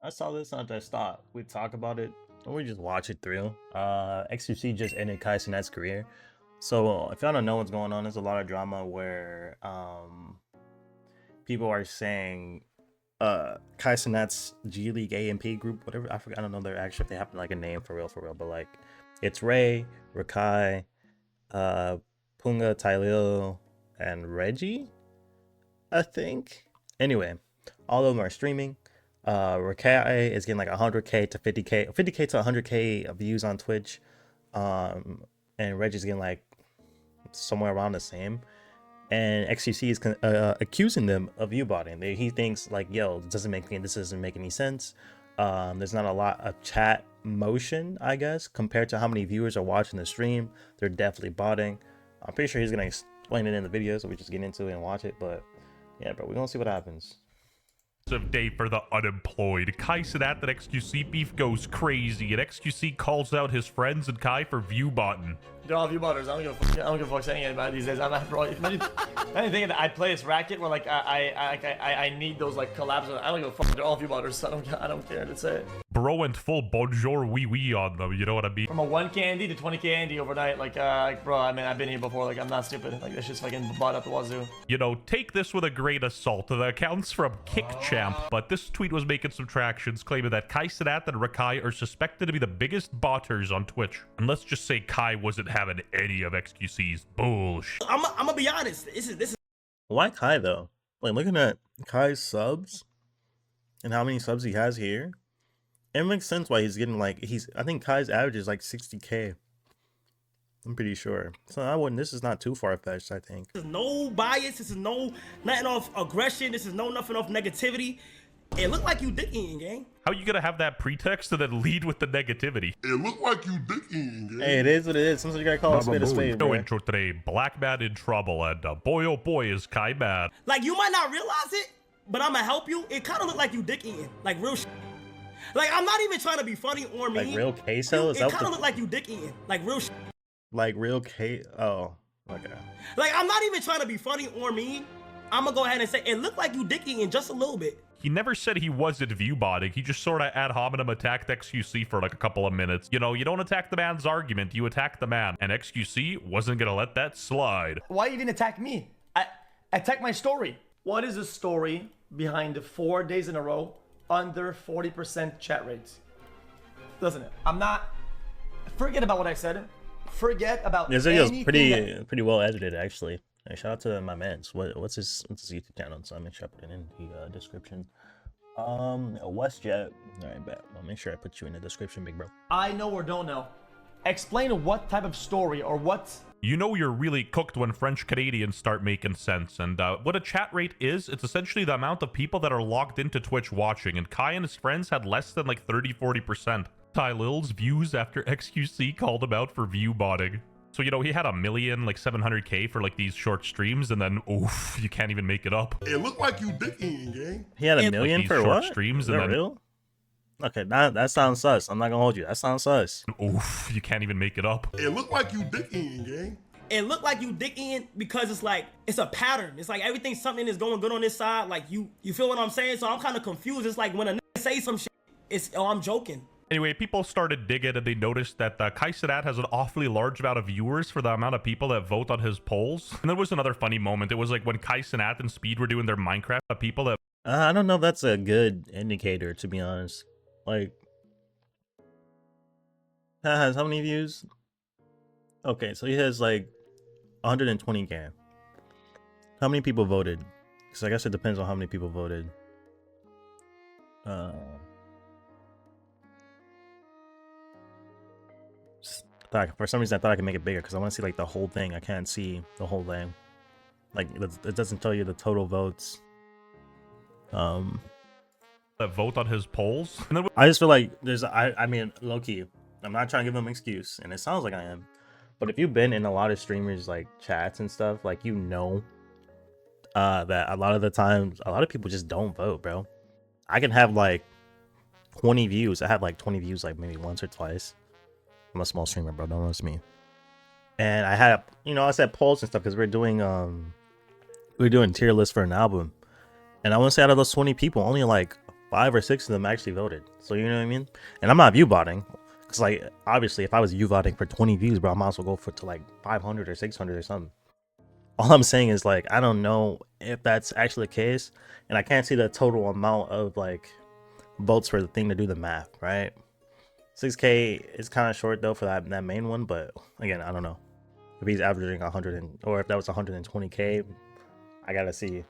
I saw this and I just thought we'd talk about it or we just watch it through. xQc just ended Kai Cenat's career. So if y'all don't know what's going on, there's a lot of drama where people are saying Kai Cenat's G League AMP group, whatever, I forgot, I don't know their actual, if they have like a name for real, but like it's Ray, Rakai, Punga, Tylil, and Reggie, I think. Anyway, all of them are streaming. Rakai is getting like 100k to 50k to 100k views on Twitch, and Reggie's getting like somewhere around the same. And xQc is accusing them of view-botting. He thinks like, yo, this doesn't make any sense. There's not a lot of chat motion, I guess, compared to how many viewers are watching the stream. They're definitely botting. I'm pretty sure he's gonna explain it in the video, so we just get into it and watch it. But yeah, bro, we're gonna see what happens. Of day for the unemployed. Kai Cenat that xQc beef goes crazy, and xQc calls out his friends and Kai for view botting. They're all view botters. I don't give a fuck saying anybody these days. I'm not, bro. Imagine thinking that I play this racket where like I need those like collabs. I don't give a fuck. They're all view botters. I don't care to say it. Bro went full bonjour wee wee on them. You know what I mean? From a 1k Andy to 20k Andy overnight. Like bro, I mean, I've been here before. Like, I'm not stupid. Like, this shit's fucking bought up the wazoo. You know, take this with a grain of salt. The accounts from KickChamp, but this tweet was making some tractions, claiming that Kai Cenat and Rakai are suspected to be the biggest botters on Twitch. And let's just say Kai wasn't having any of xQc's bullshit. I'm gonna be honest. This is. Why Kai though? Like looking at Kai's subs and how many subs he has here, it makes sense why he's getting like I think Kai's average is like 60k. I'm pretty sure. So I wouldn't. This is not too far fetched. I think. This is no bias. This is nothing off aggression. This is nothing off negativity. It looked like you dick eating, gang. How you gonna have that pretext and then lead with the negativity? It looked like you dick eating, gang. Hey, it is what it is. Sometimes you gotta call a spade a spade, No bro. intro today. Black man in trouble, and boy oh boy is Kai mad. Like, you might not realize it, but I'm gonna help you. It kind of looked like you dick eating, like real shit. Like, I'm not even trying to be funny or mean. Like real queso? It kind of looked like you dick eating, like real shit. Like real Oh, okay. Like, I'm not even trying to be funny or mean. I'm gonna go ahead and say it looked like you dick eating just a little bit. He never said he wasn't view-botting. He just sort of ad hominem attacked xQc for like a couple of minutes. You know, you don't attack the man's argument, you attack the man. And xQc wasn't gonna let that slide. Why even attack me? Attack my story. What is the story behind the 4 days in a row under 40% chat rates? Doesn't it? I'm not. Forget about what I said. Forget about. This video's pretty well edited, actually. Hey, shout out to my man's. What's his YouTube channel? So I'll make sure I put it in the description. WestJet. All right, bet. I'll make sure I put you in the description, big bro. I know or don't know. Explain what type of story or what. You know you're really cooked when French Canadians start making sense. And what a chat rate is, it's essentially the amount of people that are logged into Twitch watching. And Kai and his friends had less than like 30-40%. Tylil's views after xQc called him out for view botting. So, you know, he had 1,700,000 for like these short streams, and then oof, you can't even make it up. It looked like you dick eating, gang. He had a million like for short what? Streams, Is and that then real? Okay, that sounds sus. I'm not gonna hold you. That sounds sus. Oof, you can't even make it up. It looked like you dick eating, gang. It looked like you dick eating because it's like, it's a pattern. It's like everything, something is going good on this side. Like, you feel what I'm saying? So I'm kind of confused. It's like when a nigga say some shit, it's, oh, I'm joking. Anyway, people started digging, and they noticed that Kai Cenat has an awfully large amount of viewers for the amount of people that vote on his polls. And there was another funny moment. It was like when Kai Cenat and Speed were doing their Minecraft, the people that... I don't know if that's a good indicator, to be honest. Like, has how many views? Okay, so he has like 120k. How many people voted? Because I guess it depends on how many people voted. For some reason I thought I could make it bigger because I want to see like the whole thing. I can't see the whole thing. Like, it doesn't tell you the total votes. that vote on his polls. And then I just feel like there's I mean, low-key, I'm not trying to give them an excuse, and it sounds like I am, but if you've been in a lot of streamers like chats and stuff, like, you know, that a lot of the times a lot of people just don't vote, bro. I can have like 20 views. I have like 20 views like maybe once or twice. I'm a small streamer, bro. Don't notice me. And I had, you know, I said polls and stuff because we're doing tier lists for an album. And I want to say out of those 20 people, only like 5 or 6 of them actually voted. So you know what I mean? And I'm not view botting. Because, like, obviously, if I was view botting for 20 views, bro, I might as well go for to like 500 or 600 or something. All I'm saying is, like, I don't know if that's actually the case. And I can't see the total amount of, like, votes for the thing to do the math, right? 6K is kind of short, though, for that main one. But, again, I don't know. If he's averaging 100 or if that was 120K, I gotta see.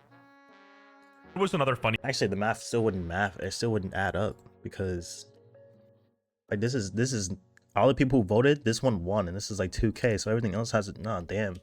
It was another funny. Actually, the math still wouldn't It still wouldn't add up because, like, this is all the people who voted. This one won, and this is like 2K. So everything else has nah, damn.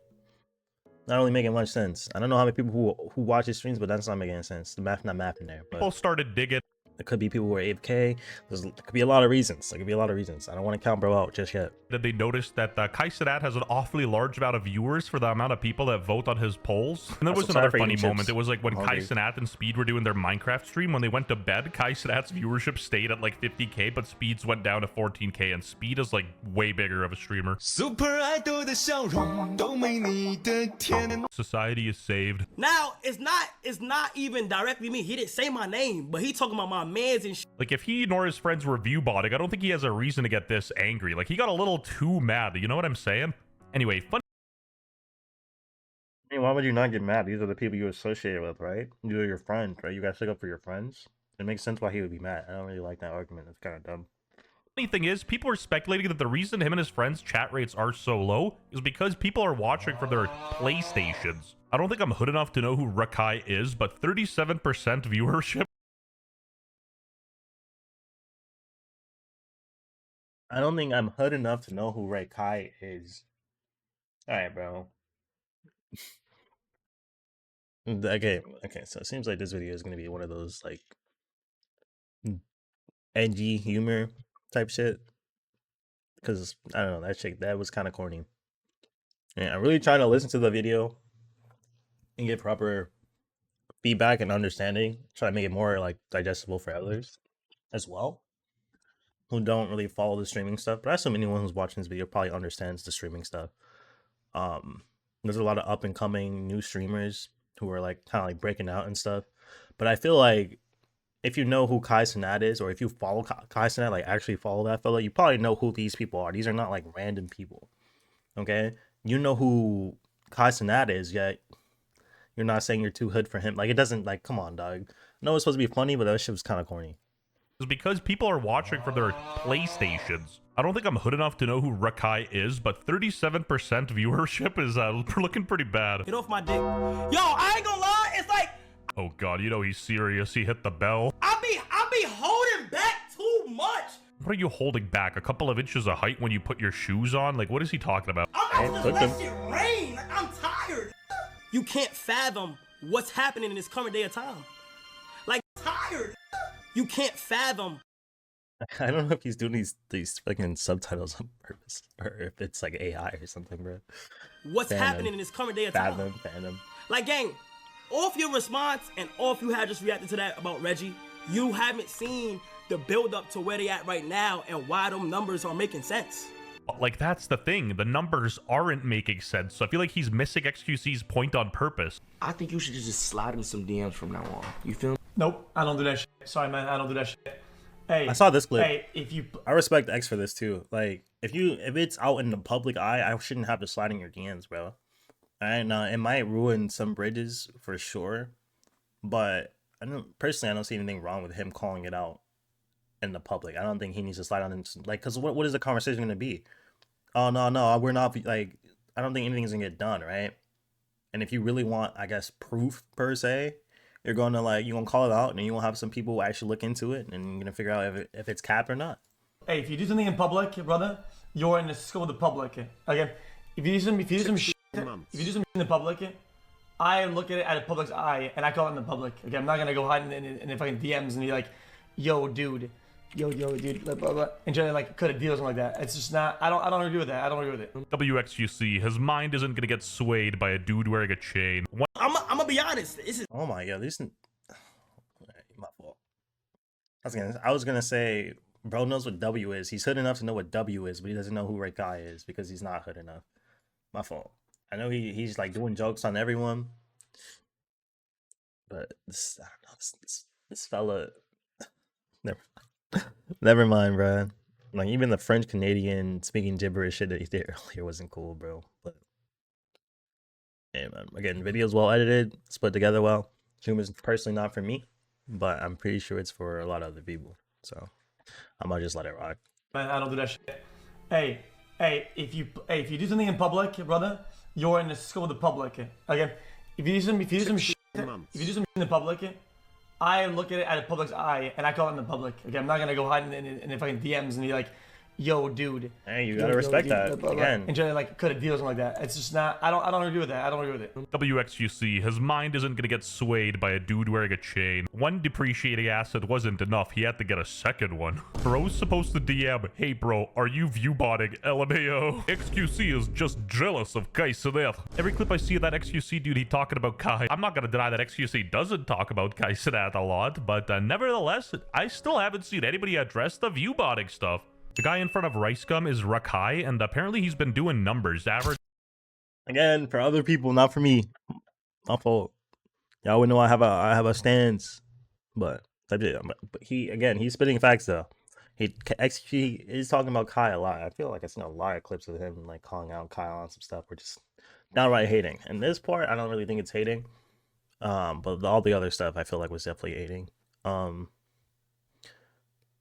Not really making much sense. I don't know how many people who watch his streams, but that's not making any sense. The math not mapping there. But People started digging. it could be people who are AFK. There could be a lot of reasons. There could be a lot of reasons. I don't want to count bro out just yet. Did they notice that Cenat has an awfully large amount of viewers for the amount of people that vote on his polls? And there was another funny moment. It was like when Cenat and Speed were doing their Minecraft stream. When they went to bed, Cenat's viewership stayed at like 50K, but Speed's went down to 14K, and Speed is like way bigger of a streamer. Super Idol 的笑容都没你的甜。 Society is saved. Now it's not even directly me. He didn't say my name, but he talking about my mans and shit. Like, if he nor his friends were view botting, I don't think he has a reason to get this angry. Like, he got a little too mad. You know what I'm saying? Anyway, fun. I mean, why would you not get mad? These are the people you associate with, right? These are your friends, right? You gotta stick up for your friends. It makes sense why he would be mad. I don't really like that argument. It's kind of dumb. Funny thing is, people are speculating that the reason him and his friends' chat rates are so low is because people are watching from their PlayStations. I don't think I'm hood enough to know who Rakai is, but 37% viewership. I don't think I'm hood enough to know who Ray Kai is. Alright, bro. Okay, so it seems like this video is gonna be one of those, like, edgy humor type shit. Because, I don't know, that was kind of corny. And I'm really trying to listen to the video and get proper feedback and understanding. Try to make it more, like, digestible for others as well, who don't really follow the streaming stuff. But I assume anyone who's watching this video probably understands the streaming stuff. There's a lot of up and coming new streamers who are like kind of like breaking out and stuff. But I feel like if you know who Cenat is, or if you follow Cenat, like actually follow that fella, you probably know who these people are. These are not like random people. Okay, you know who Cenat is, yet you're not saying you're too hood for him. Like, it doesn't, like, come on, dog. I know it's supposed to be funny, but that shit was kind of corny. Is because people are watching from their PlayStations. I don't think I'm hood enough to know who Rakai is, but 37% viewership is looking pretty bad. Get off my dick. Yo, I ain't gonna lie, it's like Oh god, you know he's serious. He hit the bell. I be holding back too much. What are you holding back? A couple of inches of height when you put your shoes on? Like, what is he talking about? I'm about to let shit rain. Like, I'm tired. You can't fathom what's happening in this current day of time. Like, tired. You can't fathom. I don't know if he's doing these fucking subtitles on purpose, or if it's like AI or something, bro. What's happening in this current day of time? Fathom. Like, gang, off your response and off you had just reacted to that about Reggie, you haven't seen the build up to where they at right now and why them numbers are making sense. Like, that's the thing. The numbers aren't making sense. So I feel like he's missing xQc's point on purpose. I think you should just slide him some DMs from now on. You feel me? Nope, I don't do that shit. Sorry, man, I don't do that shit. Hey, I saw this clip. Hey, I respect X for this too. Like, if it's out in the public eye, I shouldn't have to slide in your DMs, bro. And it might ruin some bridges for sure, but I don't see anything wrong with him calling it out in the public. I don't think he needs to slide on like, because what is the conversation going to be? Oh no, we're not, like, I don't think anything's gonna get done, right? And if you really want, I guess, proof per se, you're gonna call it out, and you will have some people who actually look into it, and you're gonna figure out if it's capped or not. Hey, if you do something in public, brother, you're in the scope of the public. Again, if you do some shit in the public, I look at it at a public's eye, and I call it in the public. Again, I'm not gonna go hide in the fucking DMs and be like, yo, dude, blah, blah, blah, and try to like cut a deal or something like that. It's just not. I don't agree with that. I don't agree with it. WXQC, his mind isn't gonna get swayed by a dude wearing a chain. I'm gonna be honest. This is. Oh my god, my fault. I was gonna say, bro knows what W is. He's hood enough to know what W is, but he doesn't know who Ray Guy is because he's not hood enough. My fault. I know he's like doing jokes on everyone, but this fella, Never, never mind, bro. Like even the French Canadian speaking gibberish shit that he did earlier wasn't cool, bro. But yeah, man. Again, video's well edited, it's put together well. Humor's personally not for me, but I'm pretty sure it's for a lot of other people. So I might just let it rock. Man, I don't do that shit. Hey, if you do something in public, brother, you're in the scope of the public. Again, if you do some shit in the public, I look at it at a public's eye and I call it in the public. Okay, I'm not gonna go hide in the fucking DMs and be like, yo, dude. Hey, you gotta respect that. Again. And try to like cut a deal or something like that. It's just not. I don't agree with that. I don't agree with it. WXQC, his mind isn't gonna get swayed by a dude wearing a chain. One depreciating asset wasn't enough, he had to get a second one. Bro's supposed to DM, hey bro, are you viewbotting LMAO? XQC is just jealous of Kai Cenat. Every clip I see of that XQC dude, he talking about Kai. I'm not gonna deny that XQC doesn't talk about Kai Cenat a lot, but nevertheless, I still haven't seen anybody address the viewbotting stuff. The guy in front of Rice Gum is Rakai, and apparently he's been doing numbers. Average. Again, for other people, not for me. My fault. Y'all would know I have a stance, but he's spitting facts though. He is talking about Kai a lot. I feel like I've seen a lot of clips of him like calling out Kai on some stuff. We're just downright hating. And this part, I don't really think it's hating. But all the other stuff I feel like was definitely hating.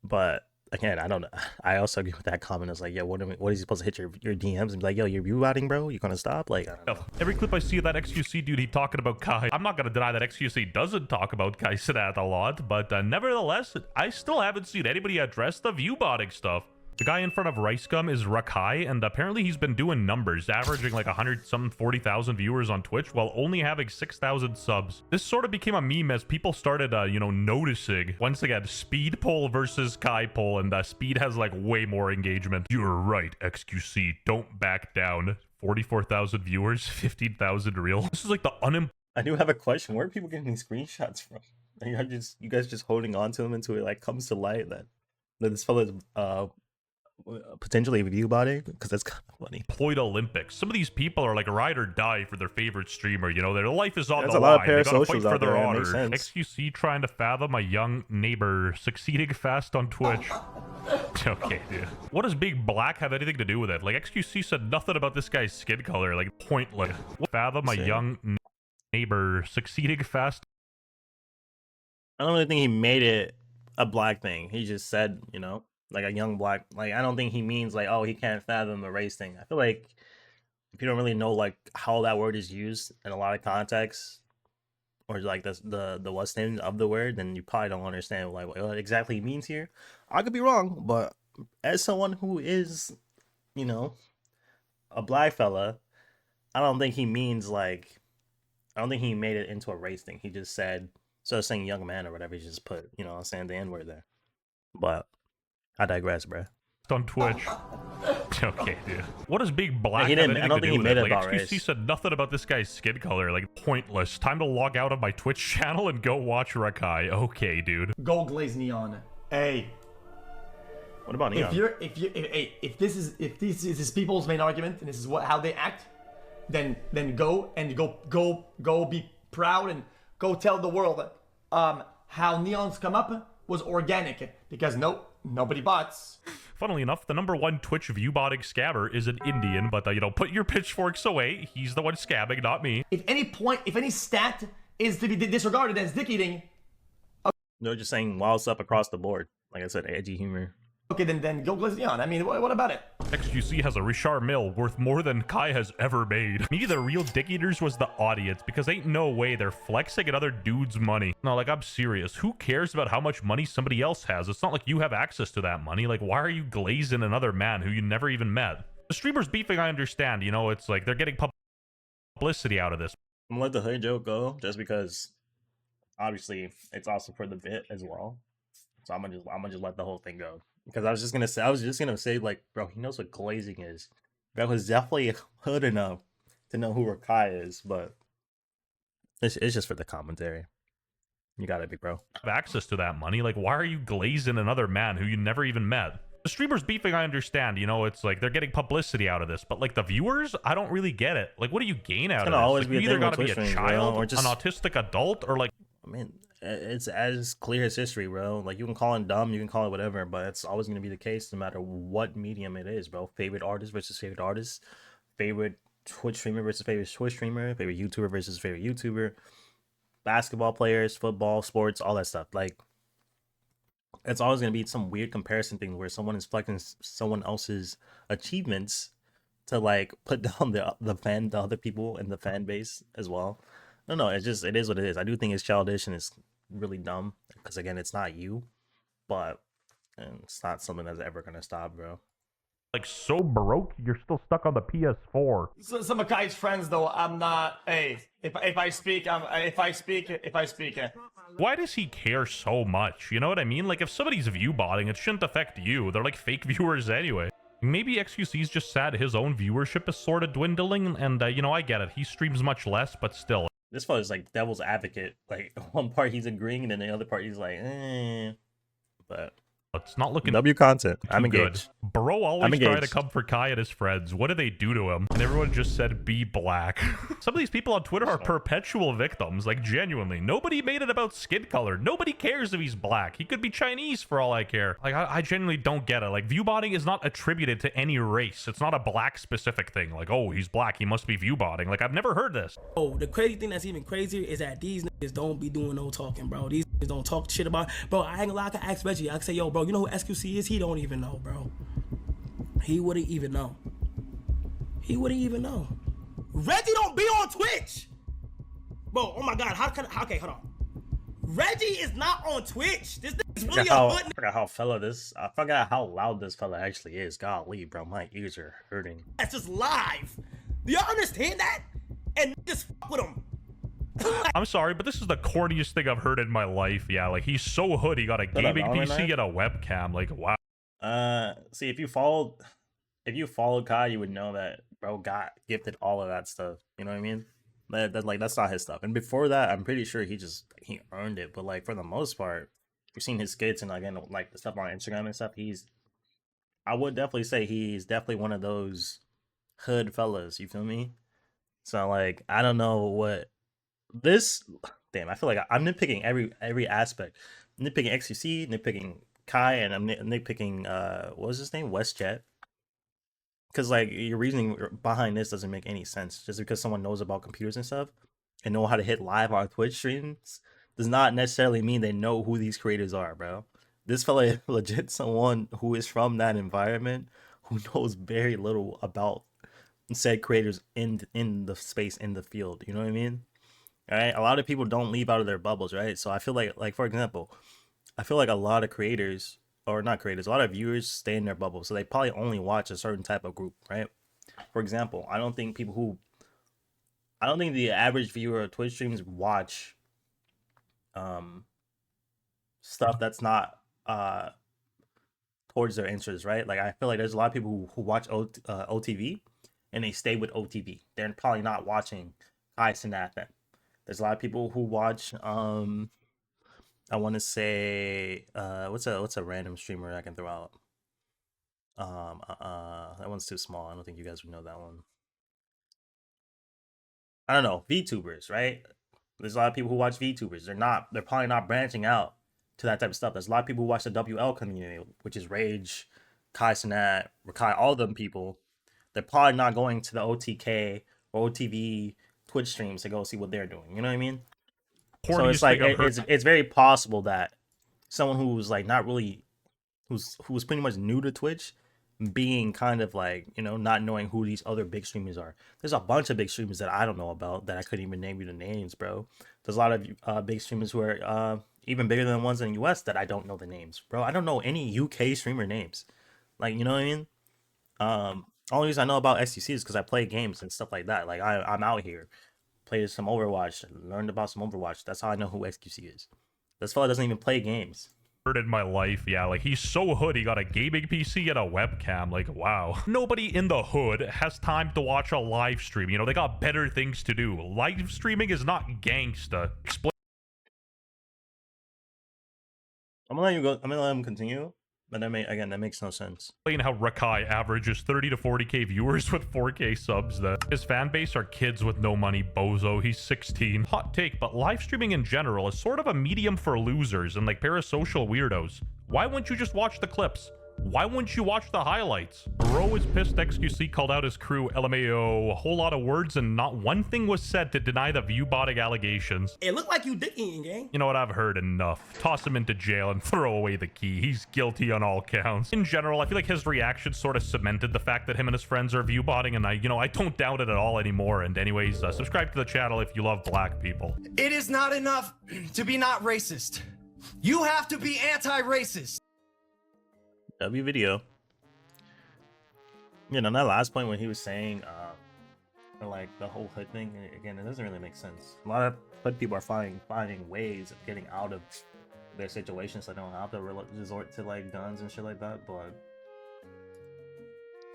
But again, I don't know. I also agree with that comment. It's like, yeah, what is he supposed to hit your DMs and be like, yo, you're viewbotting, bro? You gonna stop? Like, I don't know. Every clip I see of that XQC dude, he talking about Kai. I'm not gonna deny that XQC doesn't talk about Kai Cenat a lot, but nevertheless, I still haven't seen anybody address the viewbotting stuff. The guy in front of Rice Gum is Rakai, and apparently he's been doing numbers, averaging like 40,000 viewers on Twitch while only having 6,000 subs. This sort of became a meme as people started, noticing. Once again, Speed poll versus Kai poll, and Speed has like way more engagement. You're right, XQC, don't back down. 44,000 viewers, 15,000 real. This is like the I do have a question. Where are people getting these screenshots from? Are you guys just holding on to them until it like comes to light that this fella's potentially viewbotting? Because that's kind of funny. Employed Olympics. Some of these people are like ride or die for their favorite streamer. You know, their life is on That's the a lot line. of They gotta fight parasocials for out their there. It honor. makes sense. XQC trying to fathom a young neighbor succeeding fast on Twitch. Okay, dude. What does being black have anything to do with it? Like, XQC said nothing about this guy's skin color. Like, pointless. Fathom a young neighbor succeeding fast. I don't really think he made it a black thing. He just said, like a young black. Like, I don't think he means like, oh, he can't fathom the race thing. I feel like if you don't really know like how that word is used in a lot of contexts, or like the what's name of the word, then you probably don't understand like what exactly he means here. I could be wrong, but as someone who is, a black fella, I don't think he means like, I don't think he made it into a race thing. He just said, instead of saying young man or whatever, he just put, saying the N-word there. But I digress, bruh. On Twitch. Okay, dude. What does being black he have didn't. anything I don't to think do he with made it? it Like, about XQC race. said nothing about this guy's skin color. Like, pointless. Time to log out of my Twitch channel and go watch Rakai. Okay, dude. Gold glaze neon. Hey. What about neon? If this is people's main argument and this is how they act, then go be proud and go tell the world how neons come up was organic, because nobody bots. Funnily enough, the #1 Twitch viewbotting scabber is an Indian, but put your pitchforks away. He's the one scabbing, not me. If any stat is to be disregarded as dick eating, No, just saying wild stuff across the board. Like I said, edgy humor. okay, then go glaze neon. I mean, what about it? XQC has a Richard Mill worth more than Kai has ever made. Maybe the real dick eaters was the audience, because ain't no way they're flexing another dude's money. No, like, I'm serious. Who cares about how much money somebody else has? It's not like you have access to that money. Like, why are you glazing another man who you never even met? The streamer's beefing, I understand. It's like they're getting publicity out of this. I'm gonna let the hood joke go, just because obviously it's also for the bit as well. So I'm gonna just let the whole thing go. Because I was just gonna say, like, bro, he knows what glazing is. That was definitely hood enough to know who Rakai is, but it's just for the commentary. You got it, big bro. Have access to that money. Like, why are you glazing another man who you never even met? The streamer's beefing, I understand. It's like they're getting publicity out of this, but like the viewers, I don't really get it. Like, what do you gain out of this? Always Like, be you a either thing with gotta be a Twitch streams, child, bro, or just an autistic adult, or like, I mean, it's as clear as history, bro. Like you can call it dumb, you can call it whatever, but it's always gonna be the case no matter what medium it is, bro. Favorite artist versus favorite artist, favorite Twitch streamer versus favorite Twitch streamer, favorite YouTuber versus favorite YouTuber, basketball players, football, sports, all that stuff. Like it's always gonna be some weird comparison thing where someone is flexing someone else's achievements to like put down the other people in the fan base as well. No, it's just it is what it is. I do think it's childish and it's really dumb because again, it's not you, but it's not something that's ever gonna stop, bro. Like so baroque, you're still stuck on the PS4. So, some of Kai's friends, though, I'm not. Hey, if I speak, if I speak. Why does he care so much? You know what I mean? Like if somebody's view botting, it shouldn't affect you. They're like fake viewers anyway. Maybe xQc's just sad his own viewership is sort of dwindling, and you know, I get it. He streams much less, but still. This fellow is like devil's advocate. Like one part he's agreeing, and then the other part he's like, But it's not looking W content. I'm too engaged. good. Bro always I'm try to engaged. come for Kai and his friends. What do they do to him? And everyone just said, be black. Some of these people on Twitter are perpetual victims, like genuinely. Nobody made it about skin color. Nobody cares if he's black. He could be Chinese for all I care. Like, I genuinely don't get it. Like, viewbotting is not attributed to any race. It's not a black specific thing. Like, oh, he's black, he must be viewbotting. Like, I've never heard this. Oh, the crazy thing that's even crazier is that these niggas don't be doing no talking, bro. These niggas don't talk shit about. Bro, I ain't gonna lie, I can ask Reggie. I can say, yo, bro, you know who xQc is? He don't even know, bro. He wouldn't even know. He wouldn't even know. Reggie don't be on Twitch. Bro, oh my God, okay, hold on. Reggie is not on Twitch. This is really a hood. I forgot how loud this fella actually is. Golly, bro, my ears are hurting. That's just live. Do y'all understand that? And just fuck with him. I'm sorry, but this is the corniest thing I've heard in my life. Yeah, like he's so hood, he got a gaming PC and a webcam. Like, wow. See, if you followed Kai, you would know that bro got gifted all of that stuff. You know what I mean? That's not his stuff. And before that, I'm pretty sure he earned it. But like for the most part, you've seen his skits and again like the stuff on Instagram and stuff. I would definitely say he's definitely one of those hood fellas. You feel me? So like I don't know what this. Damn, I feel like I'm nitpicking every aspect. I'm nitpicking xQc, nitpicking Kai, and I'm nitpicking what was his name, WestJet. Because like your reasoning behind this doesn't make any sense. Just because someone knows about computers and stuff and know how to hit live on Twitch streams does not necessarily mean they know who these creators are, bro. This fella is legit someone who is from that environment who knows very little about said creators in the space, in the field. You know what I mean? All right. A lot of people don't leave out of their bubbles, right? So I feel like for example, I feel like a lot of creators, or not creators, a lot of viewers stay in their bubble. So they probably only watch a certain type of group, right? For example, I don't think the average viewer of Twitch streams watch stuff that's not towards their interests, right? Like I feel like there's a lot of people who watch OTV and they stay with OTV. They're probably not watching Cenat. There's a lot of people who watch I want to say what's a random streamer I can throw out? That one's too small. I don't think you guys would know that one. I don't know, VTubers, right? There's a lot of people who watch VTubers. They're probably not branching out to that type of stuff. There's a lot of people who watch the WL community, which is Rage, Kai Cenat, Rakai, all of them people. They're probably not going to the OTK or OTV Twitch streams to go see what they're doing. You know what I mean? So it's like it's very possible that someone who's like not really who's pretty much new to Twitch, being kind of like, you know, not knowing who these other big streamers are. There's a bunch of big streamers that I don't know about that I couldn't even name you the names, bro. There's a lot of big streamers who are even bigger than the ones in the US that I don't know the names, bro. I don't know any UK streamer names. Like, you know what I mean? Only reason I know about xQc is because I play games and stuff like that. Like I'm out here, played some Overwatch, learned about some Overwatch. That's how I know who xQc is. This fella doesn't even play games. In my life, yeah, like he's so hood, he got a gaming PC and a webcam. Like, wow. Nobody in the hood has time to watch a live stream. You know, they got better things to do. Live streaming is not gangsta. Explain. I'm gonna let you go. I'm gonna let him continue. But again, that makes no sense. Explain how Rakai averages 30 to 40k viewers with 4k subs. That his fan base are kids with no money. Bozo, he's 16. Hot take, but live streaming in general is sort of a medium for losers and like parasocial weirdos. Why wouldn't you just watch the clips? Why wouldn't you watch the highlights? Bro is pissed xQc called out his crew LMAO, a whole lot of words and not one thing was said to deny the view botting allegations. It looked like you dick eating, gang. You know what, I've heard enough. Toss him into jail and throw away the key. He's guilty on all counts. In general, I feel like his reaction sort of cemented the fact that him and his friends are view botting, and I don't doubt it at all anymore. And anyways, subscribe to the channel if you love black people. It is not enough to be not racist. You have to be anti-racist. W video. You know, that last point when he was saying, like the whole hood thing, again, it doesn't really make sense. A lot of hood people are finding ways of getting out of their situations, so they don't have to resort to like guns and shit like that. But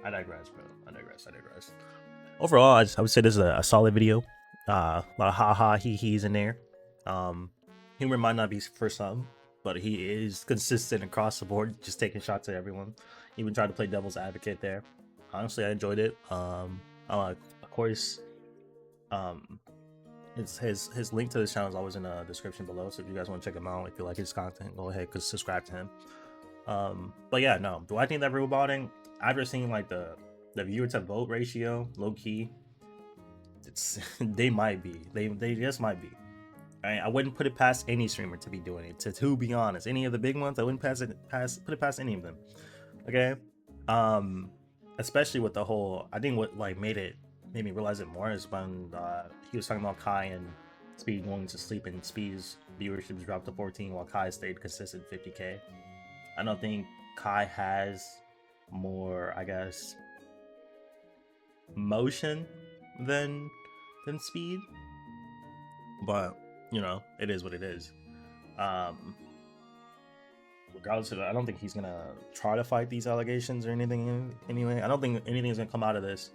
I digress, bro. I digress. Overall, I would say this is a solid video. A lot of ha-ha, he-he's in there. Humor might not be for some, but he is consistent across the board, just taking shots at everyone. Even tried to play devil's advocate there. Honestly, I enjoyed it. Of course, it's his link to this channel is always in the description below. So if you guys want to check him out, if you like his content, go ahead, cause subscribe to him. But yeah, no. Do I think that botting, after seeing like the viewer to vote ratio, low key, they might be. They just might be. I wouldn't put it past any streamer to be doing it. To be honest, any of the big ones, I wouldn't put it past any of them. Okay, especially with the whole. I think what like made me realize it more is when he was talking about Kai and Speed going to sleep, and Speed's viewership dropped to 14 while Kai stayed consistent 50k. I don't think Kai has more, I guess, motion than Speed, but you know, it is what it is. Regardless of that, I don't think he's gonna try to fight these allegations or anything anyway. I don't think anything's gonna come out of this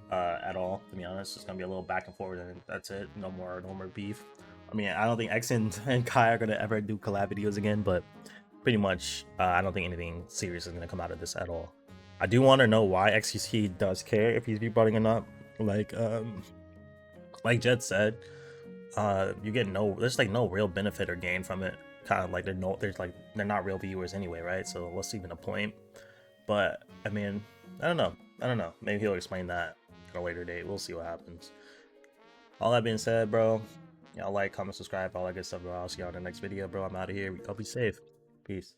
at all, to be honest. It's gonna be a little back and forth and that's it. No more beef. I mean, I don't think X and Kai are gonna ever do collab videos again, but pretty much I don't think anything serious is gonna come out of this at all. I do want to know why xQc does care if he's rebutting or not. Like Jed said, you get there's like no real benefit or gain from it. Kind of like they're not real viewers anyway, right? So what's even a point? But I mean, I don't know. Maybe he'll explain that at a later date. We'll see what happens. All that being said, bro, y'all like, comment, subscribe, all that good stuff, bro. I'll see y'all in the next video, bro. I'm out of here. Y'all be safe. Peace.